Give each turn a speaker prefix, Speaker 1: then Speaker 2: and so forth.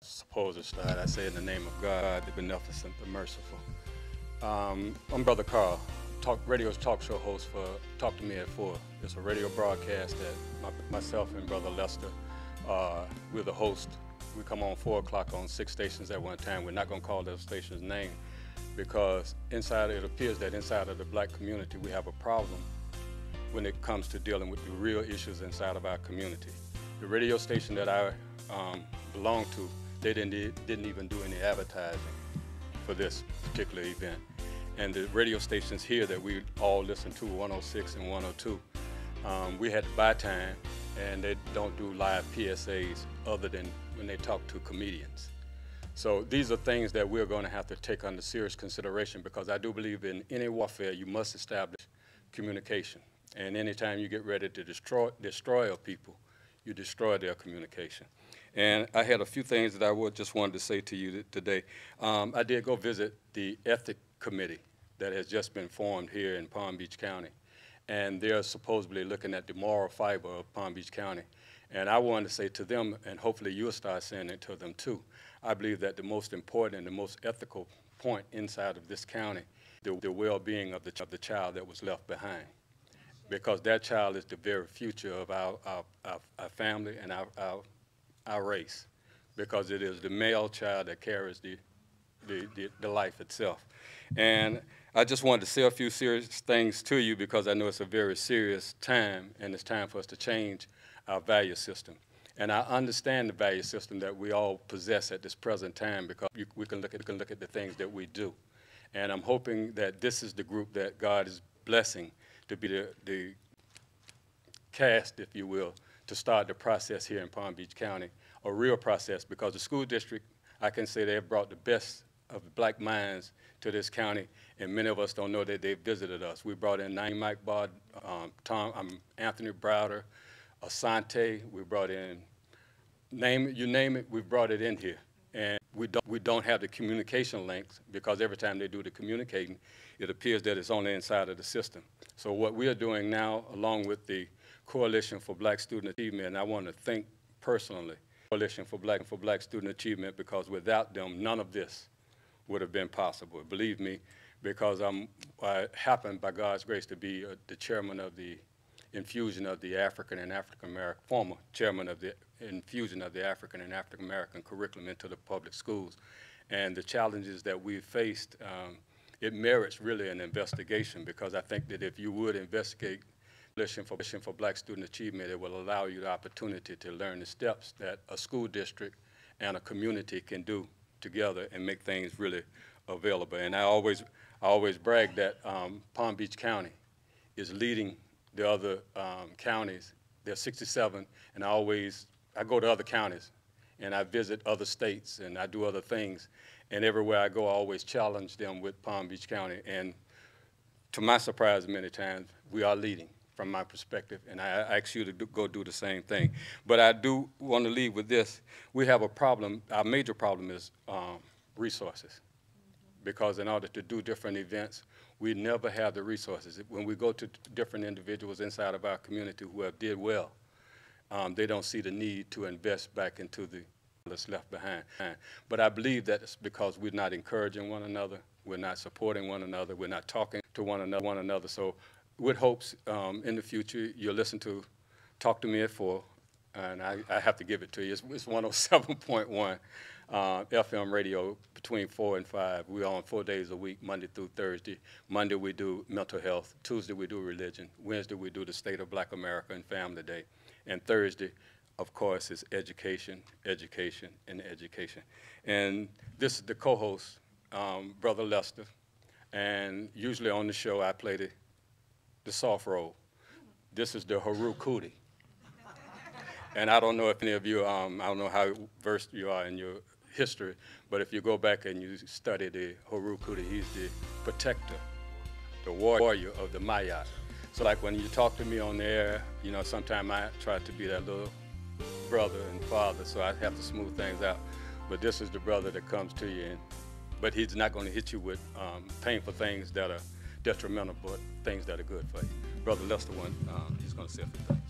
Speaker 1: Suppose to start, I say in the name of God, the beneficent, the merciful. I'm Brother Carl, radio's talk show host for Talk to Me at 4. It's a radio broadcast that myself and Brother Lester, we're the host. We come on 4 o'clock on 6 stations at one time. We're not going to call those stations name because it appears that inside of the black community we have a problem when it comes to dealing with the real issues inside of our community. The radio station that I belong to, they didn't even do any advertising for this particular event. And the radio stations here that we all listen to, 106 and 102, we had to buy time, and they don't do live PSAs other than when they talk to comedians. So these are things that we're going to have to take under serious consideration, because I do believe in any warfare you must establish communication. And anytime you get ready to destroy a people, you destroy their communication. And I had a few things that I just wanted to say to you today. I did go visit the ethic committee that has just been formed here in Palm Beach County. And they're supposedly looking at the moral fiber of Palm Beach County. And I wanted to say to them, and hopefully you'll start saying it to them too, I believe that the most important and the most ethical point inside of this county, the well-being of the child that was left behind. Because that child is the very future of our family and our race, because it is the male child that carries the life itself. And I just wanted to say a few serious things to you, because I know it's a very serious time, and it's time for us to change our value system. And I understand the value system that we all possess at this present time, because we can look at the things that we do. And I'm hoping that this is the group that God is blessing to be the cast, if you will, to start the process here in Palm Beach County, a real process, because the school district, I can say they have brought the best of the black minds to this county, and many of us don't know that they visited us. We brought in Mike Bard, Anthony Browder, Asante. We brought in, you name it, we brought it in here. And we don't have the communication links, because every time they do the communicating, it appears that it's only inside of the system. So what we are doing now, along with the Coalition for Black Student Achievement, and I want to thank personally Coalition for Black Student Achievement, because without them, none of this would have been possible. Believe me, because I happen, by God's grace, to be the chairman of the infusion of the African and African American, former chairman of the infusion of the African and African American curriculum into the public schools. And the challenges that we've faced, it merits really an investigation, because I think that if you would investigate Coalition for Black Student Achievement, it will allow you the opportunity to learn the steps that a school district and a community can do together and make things really available. And I always brag that Palm Beach County is leading the other counties. There are 67, and I go to other counties, and I visit other states, and I do other things. And everywhere I go, I always challenge them with Palm Beach County. And to my surprise, many times, we are leading from my perspective, and I ask you to go do the same thing. But I do want to leave with this. We have a problem. Our major problem is resources, because in order to do different events, we never have the resources. When we go to different individuals inside of our community who have did well, they don't see the need to invest back into the that's left behind. But I believe that it's because we're not encouraging one another, we're not supporting one another, we're not talking to one another. So with hopes in the future, you'll listen to Talk to Me at 4, and I have to give it to you. It's 107.1 FM radio between 4 and 5. We're on 4 days a week, Monday through Thursday. Monday we do mental health. Tuesday we do religion. Wednesday we do the State of Black America and Family Day. And Thursday, of course, is education, education, and education. And this is the co-host, Brother Lester. And usually on the show I play the soft role. This is the Haru Kuti. And I don't know if any of you, I don't know how versed you are in your history, but if you go back and you study the Haru Kuti, he's the protector, the warrior of the Mayat. So like when you talk to me on the air, you know, sometimes I try to be that little brother and father, so I have to smooth things out. But this is the brother that comes to you, but he's not going to hit you with painful things that are detrimental, but things that are good for you. Brother Lester, he's going to say a few things.